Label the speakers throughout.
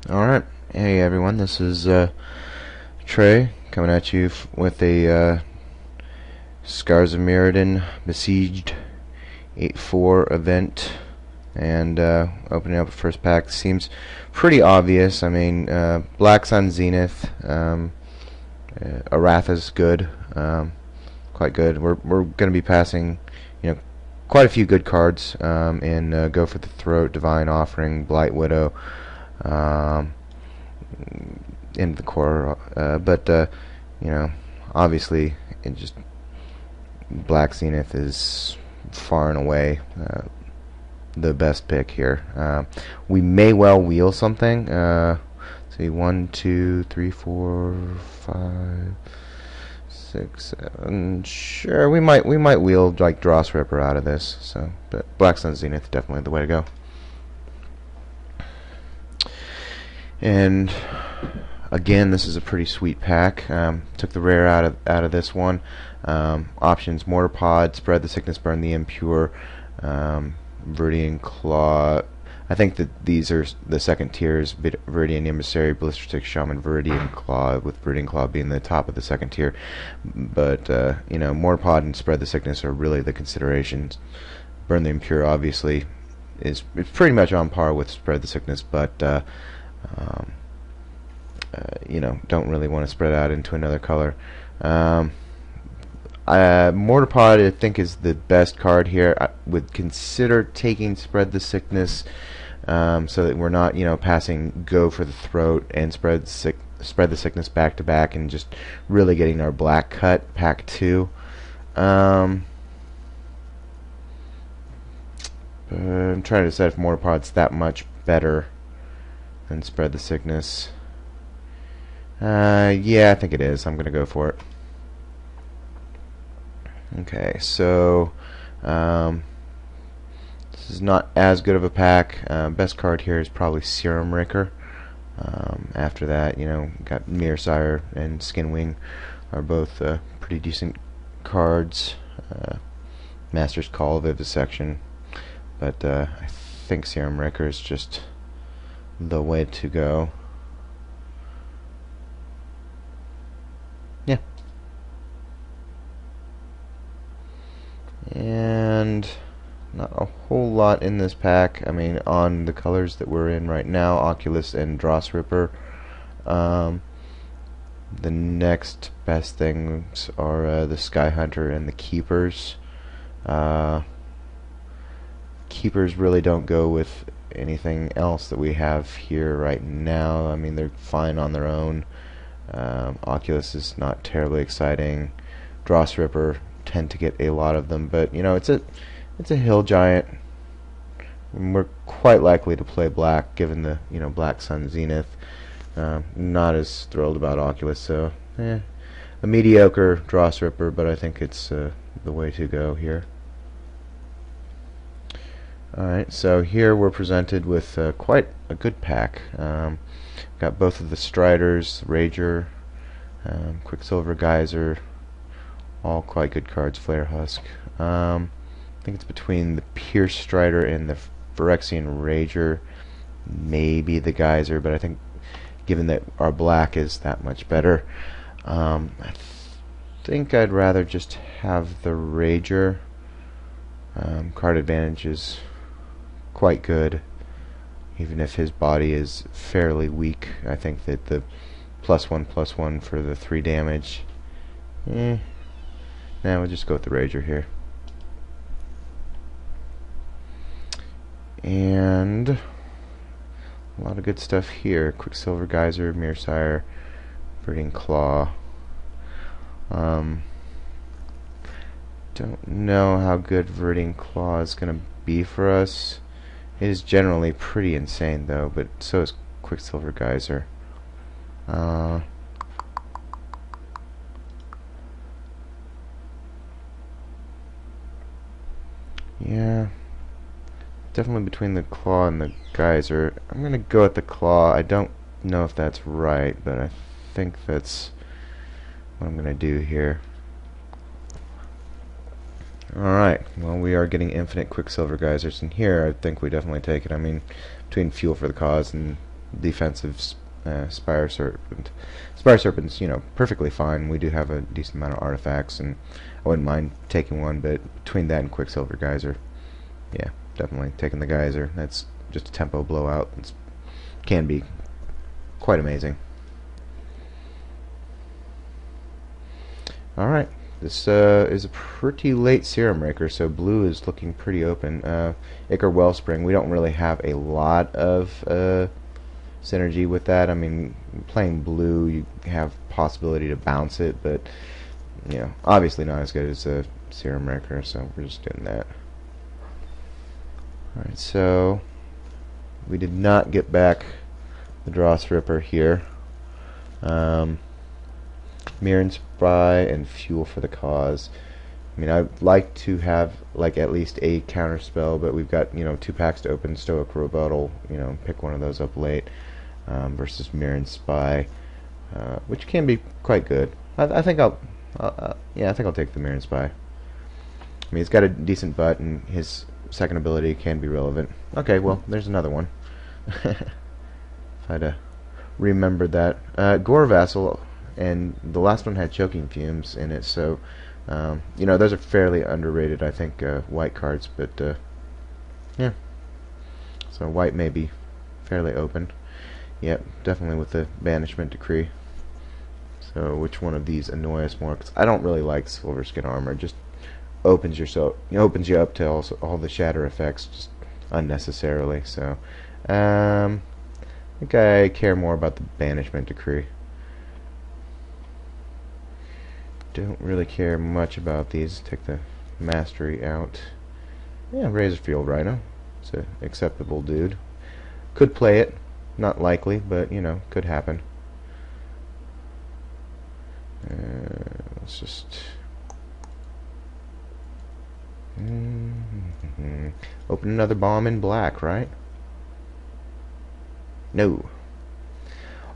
Speaker 1: Alright, hey everyone, this is Trey coming at you with a Scars of Mirrodin Besieged 8-4 event, and opening up the first pack seems pretty obvious. I mean, Black Sun Zenith, Aratha's good, quite good. We're going to be passing, quite a few good cards in Go for the Throat, Divine Offering, Blight Widow, in the core, but obviously, it just Black Zenith is far and away the best pick here. We may well wheel something. See, 1, 2, 3, 4, 5, 6, 7. Sure, we might wheel like Dross Ripper out of this. So, but Black Sun Zenith definitely the way to go. And again, this is a pretty sweet pack. Took the rare out of this one. Options: Mortar Pod, Spread the Sickness, Burn the Impure, Viridian Claw. I think that these are the second tiers: Viridian Emissary, Ballistics Shaman, Viridian Claw, with Viridian Claw being the top of the second tier. But Mortar Pod and Spread the Sickness are really the considerations. Burn the Impure obviously is pretty much on par with Spread the Sickness, but don't really want to spread out into another color. Mortar Pod, I think, is the best card here. I would consider taking Spread the Sickness, so that we're not, passing Go for the Throat and Spread the Sickness back to back, and just really getting our black cut pack 2. I'm trying to decide if Mortar Pod's that much better than Spread the Sickness. Yeah, I think it is. I'm gonna go for it. Okay, so this is not as good of a pack. Best card here is probably Serum Raker. After that, got Mirror and Skinwing are both pretty decent cards. Master's Call, Vivisection, but I think Serum Raker is just the way to go. Yeah. And not a whole lot in this pack. I mean, on the colors that we're in right now, Oculus and Dross Ripper. The next best things are the Sky Hunter and the Keepers. Keepers really don't go with anything else that we have here right now. I mean, they're fine on their own. Oculus is not terribly exciting. Dross Ripper tend to get a lot of them, but it's a hill giant. And we're quite likely to play black, given the Black Sun Zenith. Not as thrilled about Oculus, so a mediocre Dross Ripper, but I think it's the way to go here. Alright, so here we're presented with quite a good pack. Got both of the Striders, Rager, Quicksilver Geyser, all quite good cards. Flare Husk. I think it's between the Pierce Strider and the Phyrexian Rager, maybe the Geyser, but I think given that our black is that much better, I think I'd rather just have the Rager. Card advantage is quite good, even if his body is fairly weak. I think that the +1/+1 for the 3 damage, now we'll just go with the Rager here. And a lot of good stuff here. Quicksilver Geyser, Mirror, Viridian Claw. Don't know how good Viridian Claw is going to be for us. It is generally pretty insane though, but so is Quicksilver Geyser. Yeah, definitely between the Claw and the Geyser. I'm gonna go with the Claw. I don't know if that's right, but I think that's what I'm gonna do here. Alright, well, we are getting infinite Quicksilver Geysers, and here I think we definitely take it. I mean, between Fuel for the Cause and defensive Spire Serpent. Spire Serpent's, perfectly fine. We do have a decent amount of artifacts, and I wouldn't mind taking one, but between that and Quicksilver Geyser, yeah, definitely taking the Geyser. That's just a tempo blowout. It can be quite amazing. Alright, this is a pretty late Serum Raker, so blue is looking pretty open. Ichor Wellspring, we don't really have a lot of synergy with that. I mean, playing blue, you have possibility to bounce it, but obviously not as good as a Serum Raker, so we're just doing that. Alright, so we did not get back the Dross Ripper here. Mirror and Spy and Fuel for the Cause. I mean, I'd like to have at least a counter spell, but we've got 2 packs to open. Stoic Rebuttal, pick one of those up late, versus Mirror and Spy, which can be quite good. I think I'll take the Mirror and Spy. I mean, he's got a decent butt, and his second ability can be relevant. Okay, well, there's another one. If I'd remembered that. Gore Vassal, and the last one had Choking Fumes in it, so those are fairly underrated, I think, white cards, but yeah. So white may be fairly open. Yep, definitely with the Banishment Decree. So which one of these annoy us more? Because I don't really like Silver Skin Armor. It just opens you up to all the shatter effects just unnecessarily. So I think I care more about the Banishment Decree. Don't really care much about these. Take the Mastery out. Yeah, Razorfield Rhino. It's an acceptable dude. Could play it. Not likely, but could happen. Let's just open another bomb in black, right? No.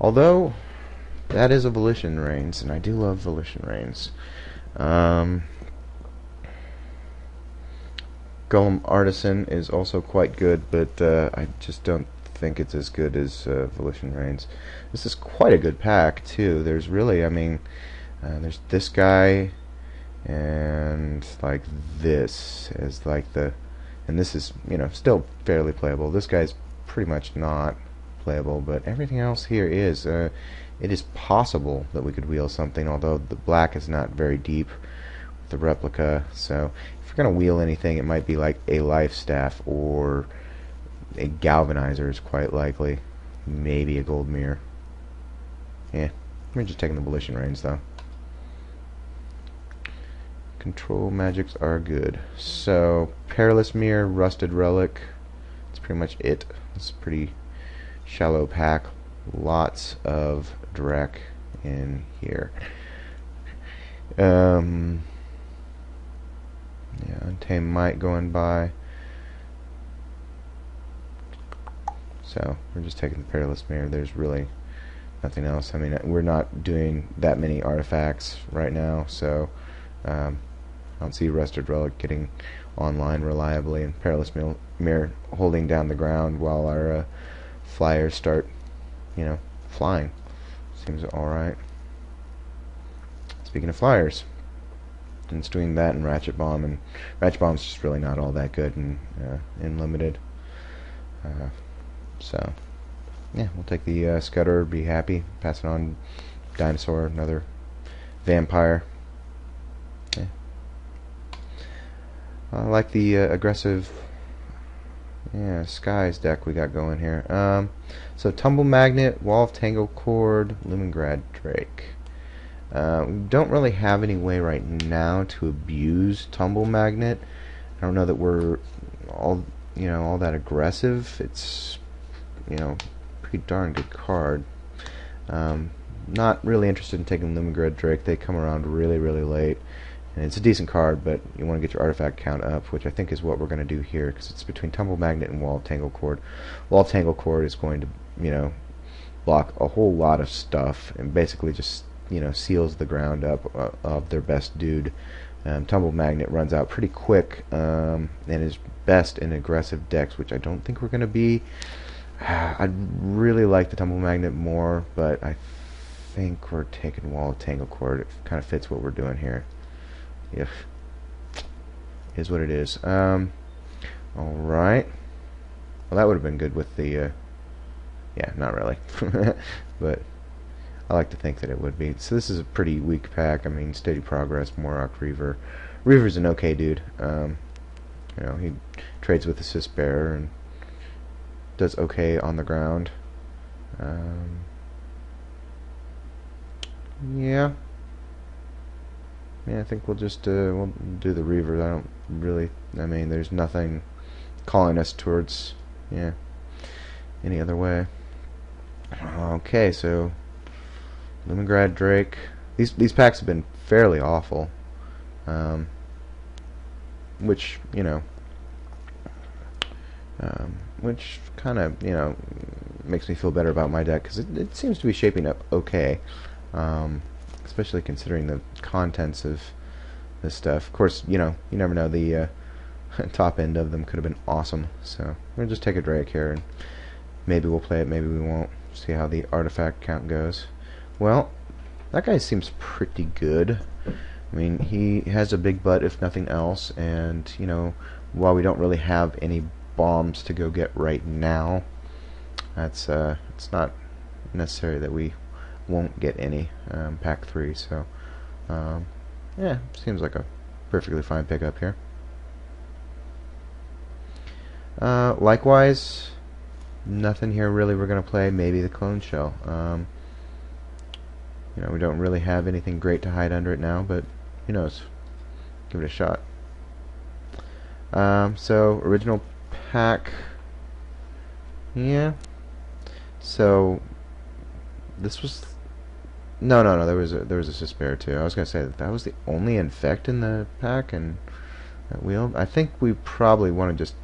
Speaker 1: Although that is a Volition Reigns, and I do love Volition Reigns. Golem Artisan is also quite good, but I just don't think it's as good as Volition Reigns. This is quite a good pack too. There's really, I mean, there's this guy, and this as and this is still fairly playable. This guy's pretty much not playable, but everything else here is. It is possible that we could wheel something, although the black is not very deep with the replica. So if we're gonna wheel anything, it might be like a Life Staff or a Galvanizer is quite likely. Maybe a Gold Mirror. Yeah, we're just taking the Volition Reigns though. Control magics are good. So Perilous Mirror, Rusted Relic. That's pretty much it. It's a pretty shallow pack. Lots of Drek in here. Yeah, Untamed Might going by. So we're just taking the Perilous Mirror. There's really nothing else. I mean, we're not doing that many artifacts right now, so I don't see Rusted Relic getting online reliably, and Perilous Mirror holding down the ground while our flyers start, flying. Seems alright. Speaking of flyers, it's doing that in Ratchet Bomb, and Ratchet Bomb's just really not all that good in limited. So yeah, we'll take the Scudder, be happy, pass it on. Dinosaur, another Vampire. Yeah. I like the aggressive Skies deck we got going here. So Tumble Magnet, Wall of Tangle Cord, Lumingrad Drake. We don't really have any way right now to abuse Tumble Magnet. I don't know that we're all that aggressive. It's pretty darn good card. Not really interested in taking Lumingrad Drake. They come around really late, and it's a decent card, but you want to get your artifact count up, which I think is what we're going to do here, because it's between Tumble Magnet and Wall of Tangle Cord. Wall of Tangle Cord is going to block a whole lot of stuff, and basically just seals the ground up of their best dude. Tumble Magnet runs out pretty quick, and is best in aggressive decks, which I don't think we're going to be. I'd really like the Tumble Magnet more, but I think we're taking Wall of Tangle Cord. It kind of fits what we're doing here. If is what it is. Alright. Well, that would have been good with the, yeah, not really. But I like to think that it would be. So this is a pretty weak pack. I mean, Steady Progress, Morok, Reaver. Reaver's an okay dude. You know, he trades with Assist Bearer and does okay on the ground. Yeah. Yeah, I think we'll just we'll do the Reaver. I don't really. I mean, there's nothing calling us towards any other way. Okay, so Lumengrad Drake. These packs have been fairly awful, which which kind of makes me feel better about my deck because it seems to be shaping up okay. Especially considering the contents of this stuff. Of course, you never know. The top end of them could have been awesome. So we'll just take a Drake here, and maybe we'll play it, maybe we won't. See how the artifact count goes. Well, that guy seems pretty good. I mean, he has a big butt, if nothing else, and while we don't really have any bombs to go get right now, it's not necessary that we won't get any pack 3, so yeah, seems like a perfectly fine pickup here. Likewise, nothing here really we're gonna play. Maybe the Clone Shell. We don't really have anything great to hide under it now, but who knows? Give it a shot. So original pack, yeah. So this was no. There was a Suspare too. I was gonna say that was the only infect in the pack and that wheel. I think we probably want to just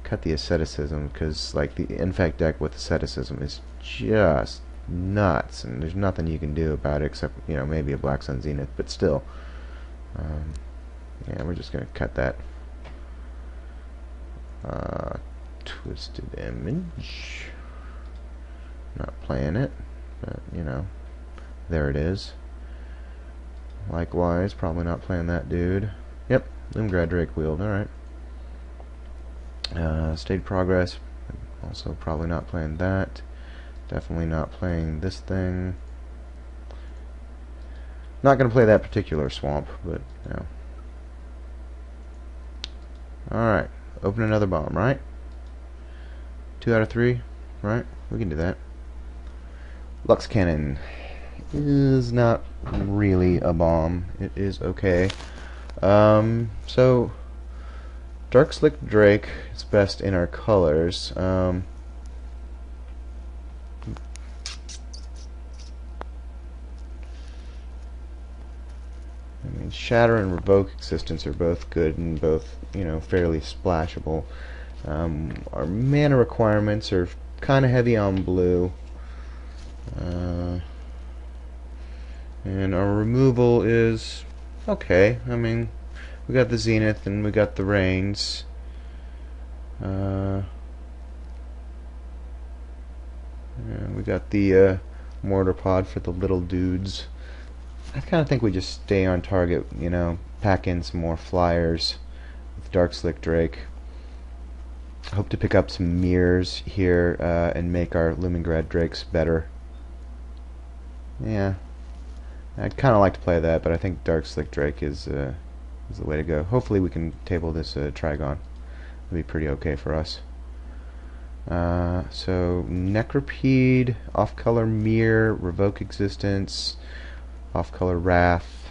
Speaker 1: cut the asceticism because like the infect deck with asceticism is just nuts, and there's nothing you can do about it except maybe a Black Sun Zenith, but still, yeah, we're just gonna cut that. Twisted Image. Not playing it, but there it is. Likewise, probably not playing that dude. Yep, Lumengrad Drake Wield. Alright. Steady Progress. Also probably not playing that. Definitely not playing this thing. Not going to play that particular swamp, but Alright. Open another bomb, right? 2 out of 3, right? We can do that. Lux Cannon is not really a bomb. It is okay. So Dark Slick Drake is best in our colors. I mean, Shatter and Revoke Existence are both good and both, fairly splashable. Our mana requirements are kind of heavy on blue. And our removal is okay. I mean, we got the Zenith and we got the Reigns. Yeah, we got the Mortar Pod for the little dudes. I kind of think we just stay on target, pack in some more flyers with Dark Slick Drake. Hope to pick up some mirrors here and make our Lumengrad Drakes better. Yeah, I'd kind of like to play that, but I think Dark Slick Drake is the way to go. Hopefully we can table this Trigon. It'll be pretty okay for us. So Necropede, off-color Mirror, Revoke Existence, off-color Wrath.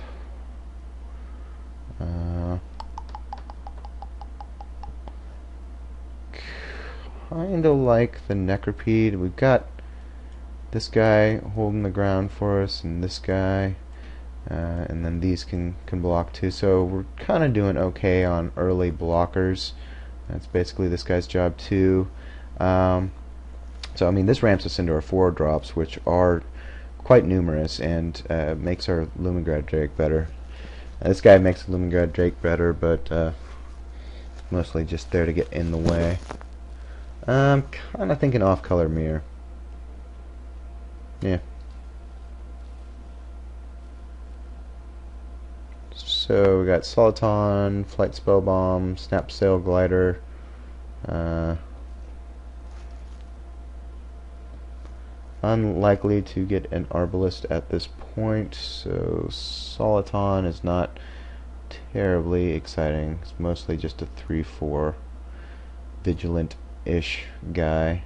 Speaker 1: Kinda like the Necropede. We've got this guy holding the ground for us, and this guy, and then these can block too. So we're kind of doing okay on early blockers. That's basically this guy's job too. So I mean, this ramps us into our 4 drops, which are quite numerous, and makes our Lumengrad Drake better. This guy makes the Lumengrad Drake better, but mostly just there to get in the way. I'm kind of thinking off-color mirror. Yeah. So we got Soliton, Flight Spell Bomb, Snap Sail Glider. Unlikely to get an Arbalist at this point, so Soliton is not terribly exciting. It's mostly just a 3-4 vigilant-ish guy.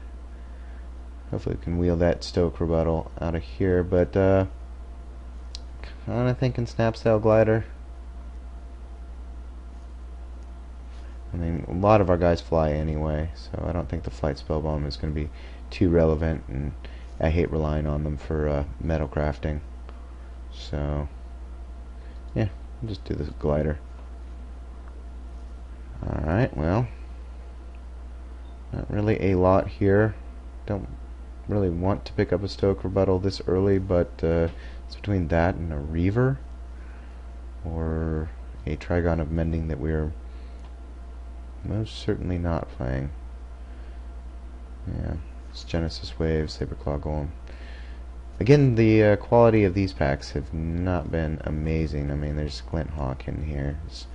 Speaker 1: Hopefully we can wheel that Stoke Rebuttal out of here, but kinda thinking Snap Sail Glider. I mean, a lot of our guys fly anyway, so I don't think the Flight Spell Bomb is going to be too relevant, and I hate relying on them for metal crafting. So, yeah, we'll just do this glider. Alright, well, not really a lot here. Don't really want to pick up a Stoke Rebuttal this early, but it's between that and a Reaver, or a Trigon of Mending that we're most certainly not playing. Yeah, it's Genesis Wave, Saberclaw Golem. Again, the quality of these packs have not been amazing. I mean, there's Glint Hawk in here. It's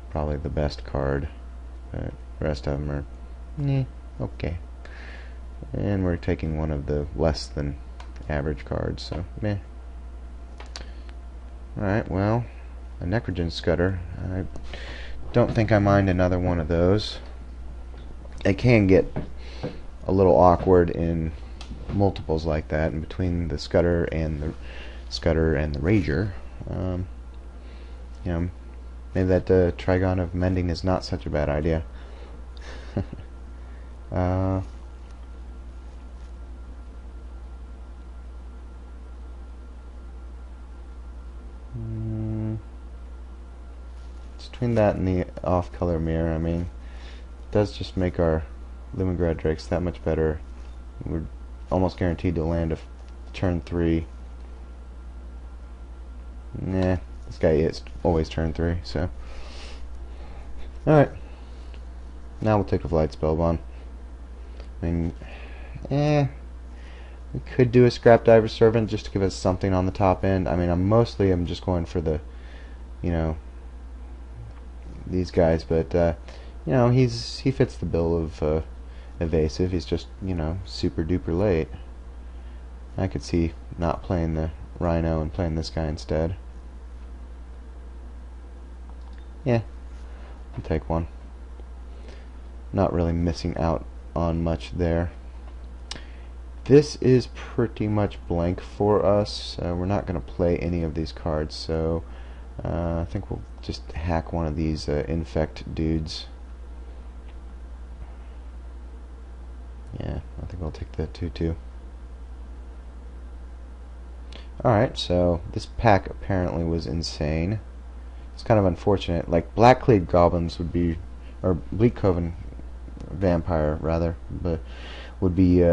Speaker 1: probably the best card, but the rest of them are okay. And we're taking one of the less than average cards, so meh. Alright, well, a Necrogen Scudder. I don't think I mind another one of those. It can get a little awkward in multiples like that, and between the Scudder and the Rager. You know, maybe that Trigon of Mending is not such a bad idea. Between that and the off-color mirror, I mean, it does just make our Lumigrad Drakes that much better. We're almost guaranteed to land a turn 3. Nah, this guy is always turn 3, so. Alright. Now we'll take a Flight Spell Bomb. I mean, we could do a Scrap Diver Servant just to give us something on the top end. I mean, I'm just going for the, you know, these guys, but you know, he fits the bill of evasive. He's just, you know, super duper late. I could see not playing the Rhino and playing this guy instead. Yeah, I'll take one. Not really missing out on much there. This is pretty much blank for us. We're not going to play any of these cards, so I think we'll just hack one of these infect dudes. Yeah, I think we'll take the 2/2. Alright, so this pack apparently was insane. It's kind of unfortunate. Like, Black-Clade Goblins would be, or Bleak Coven Vampire, rather, but would be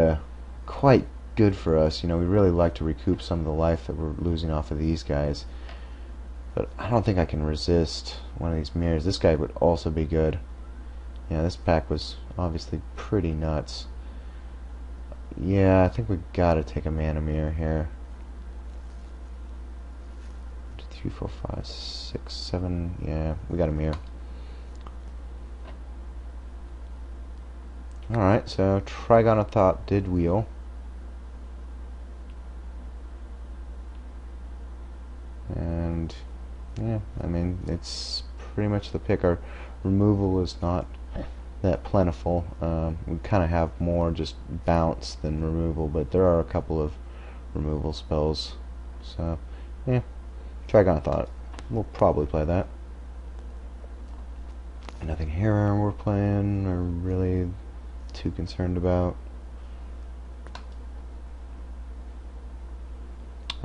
Speaker 1: quite good for us. You know, we really like to recoup some of the life that we're losing off of these guys. But I don't think I can resist one of these mirrors. This guy would also be good. Yeah, this pack was obviously pretty nuts. Yeah, I think we gotta take a Mana Mirror here. 2, 3, 4, 5, 6, 7. Yeah, we got a mirror. Alright, so Trigon of Thought did wheel. And yeah, I mean, it's pretty much the pick. Our removal is not that plentiful. We kind of have more just bounce than removal, but there are a couple of removal spells. So yeah, Trigon of Thought. We'll probably play that. Nothing here we're playing or really too concerned about.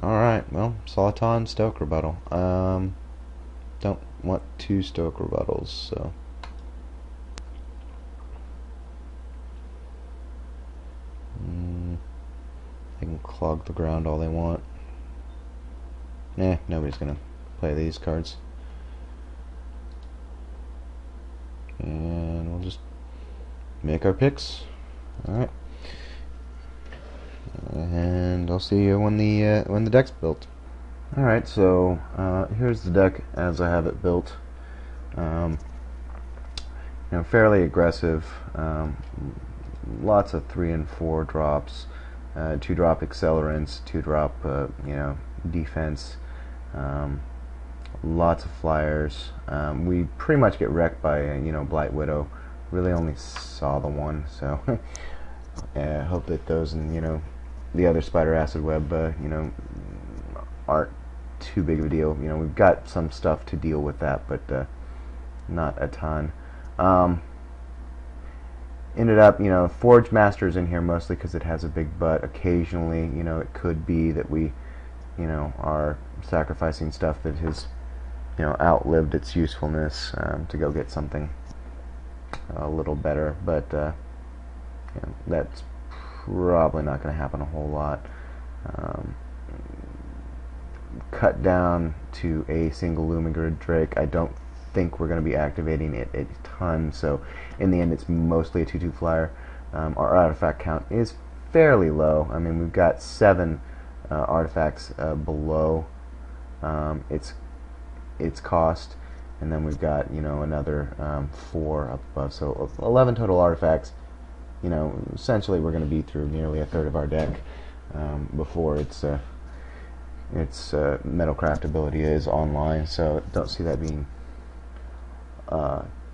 Speaker 1: Alright, well, Soliton, Stoke Rebuttal. Don't want 2 Stoke Rebuttals, so. They can clog the ground all they want. Nobody's gonna play these cards. And we'll just make our picks. Alright. And I'll see you when the deck's built. Alright, so here's the deck as I have it built. Fairly aggressive. Lots of 3 and 4 drops, 2 drop accelerants, 2 drop defense. Lots of flyers. We pretty much get wrecked by Blight Widow. Really only saw the one, so I hope that those and the other Spider Acid Web aren't too big of a deal. We've got some stuff to deal with that, but not a ton. Ended up, Forge Master's in here mostly because it has a big butt. Occasionally, it could be that we, are sacrificing stuff that has, outlived its usefulness to go get something a little better. But that's probably not going to happen a whole lot. Cut down to a single Lumigrid Drake. I don't think we're going to be activating it a ton, so in the end it's mostly a 2/2 flyer. Our artifact count is fairly low. I mean, we've got 7 artifacts below its cost, and then we've got another 4 up above, so 11 total artifacts. Essentially we're going to be through nearly a third of our deck before its Metalcraft ability is online, so don't see that being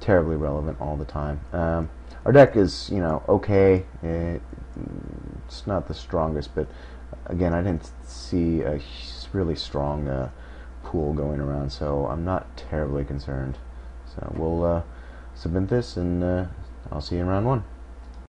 Speaker 1: terribly relevant all the time. Our deck is, okay. It's not the strongest, but again, I didn't see a really strong pool going around, so I'm not terribly concerned. So we'll submit this, and I'll see you in round 1.